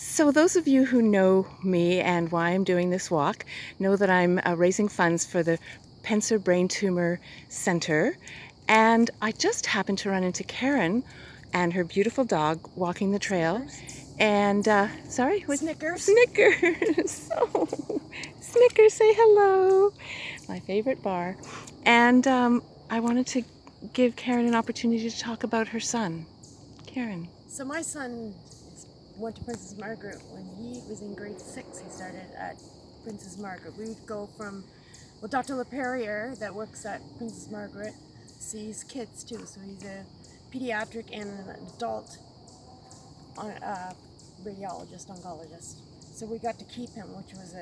So those of you who know me and why I'm doing this walk know that I'm raising funds for the Pencer Brain Tumor Center, and I just happened to run into Karen and her beautiful dog walking the trail. And sorry, what? Snickers. Snickers. Oh, Snickers, say hello. My favorite bar. And I wanted to give Karen an opportunity to talk about her son. Karen. So my son went to Princess Margaret when he was in grade 6. He started at Princess Margaret. We would go from, well, Dr. LePerrier that works at Princess Margaret sees kids too. So he's a pediatric and an adult radiologist, oncologist. So we got to keep him, which was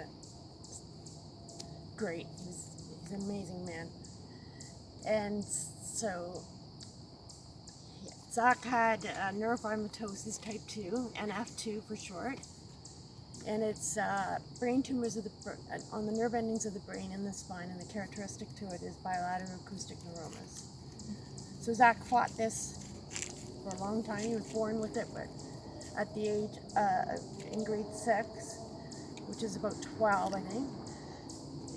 great. He's an amazing man. And so Zack had neurofibromatosis type 2, NF2 for short, and it's brain tumors on the nerve endings of the brain and the spine, and the characteristic to it is bilateral acoustic neuromas. So Zack fought this for a long time. He was born with it, but at the age, in grade 6, which is about 12, I think,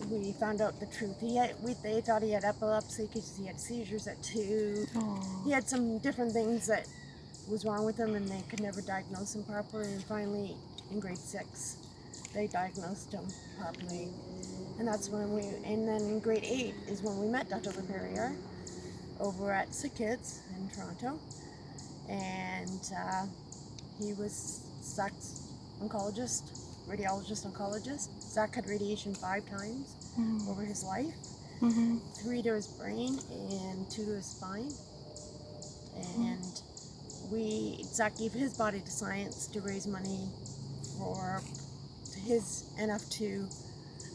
we found out the truth. They thought he had epilepsy because he had seizures at 2. Aww. He had some different things that was wrong with him, and they could never diagnose him properly. And finally, in grade 6, they diagnosed him properly. And that's when and then in grade 8 is when we met Dr. LePerrier over at Sick Kids in Toronto. And he was Zack's oncologist. Radiologist oncologist. Zack had radiation 5 times over his life, 3 to his brain and 2 to his spine. And Zack gave his body to science to raise money for his NF2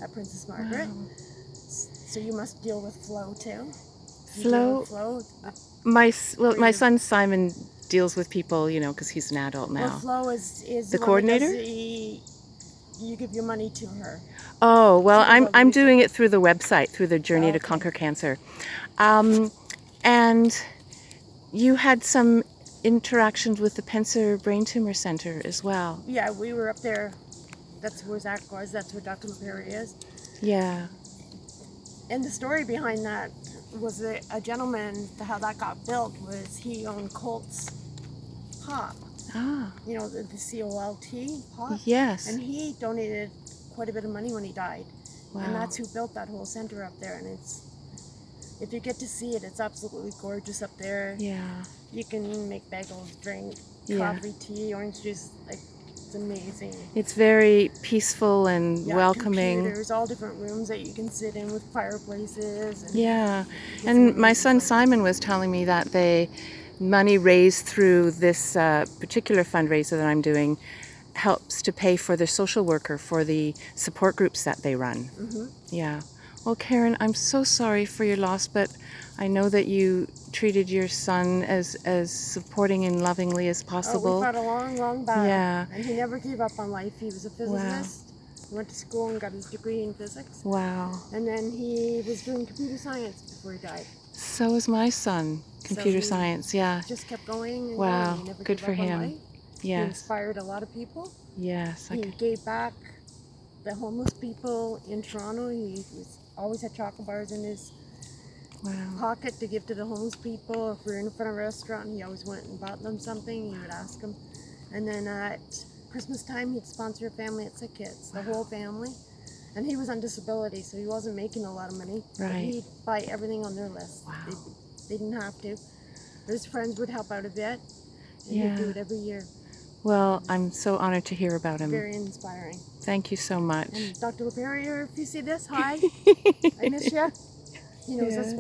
at Princess Margaret. Wow. So you must deal with Flo too. Flo. My son Simon deals with people, because he's an adult now. Well, Flo is the coordinator. You give your money to her. Oh, well, I'm doing it through the website, through the Journey to Conquer Cancer. And you had some interactions with the Pencer Brain Tumor Center as well. Yeah, we were up there. That's where Zack was. That's where Dr. LePerrier is. Yeah. And the story behind that was a gentleman, how that got built was he owned Colt's Pop. Ah. The C-O-L-T Pop. Yes. And he donated quite a bit of money when he died. Wow. And that's who built that whole center up there. And if you get to see it, it's absolutely gorgeous up there. Yeah. You can make bagels, drink coffee, tea, orange juice. It's amazing. It's very peaceful and welcoming. Computers, all different rooms that you can sit in with fireplaces. And my son Simon was telling me that money raised through this particular fundraiser that I'm doing helps to pay for the social worker for the support groups that they run. Yeah. Well, Karen, I'm so sorry for your loss, but I know that you treated your son as supporting and lovingly as possible. Oh, we fought a long, long battle. Yeah. And he never gave up on life. He was a physicist. Wow. He went to school and got his degree in physics. Wow. And then he was doing computer science before he died. So is my son, computer science, yeah. Just kept going and wow. going. He never Good gave for up on him. life. Yes. He inspired a lot of people. Yes. He gave back the homeless people in Toronto. He always had chocolate bars in his pocket to give to the homeless people. If we were in front of a restaurant, he always went and bought them something. He would ask them. And then at Christmas time, he'd sponsor a family at Sick Kids, the whole family. And he was on disability, so he wasn't making a lot of money. Right. But he'd buy everything on their list. Wow. They didn't have to. His friends would help out a bit. And he'd do it every year. Well, I'm so honored to hear about him. Very inspiring. Thank you so much. And Dr. LePerrier, if you see this, hi. I miss you. He knows us well.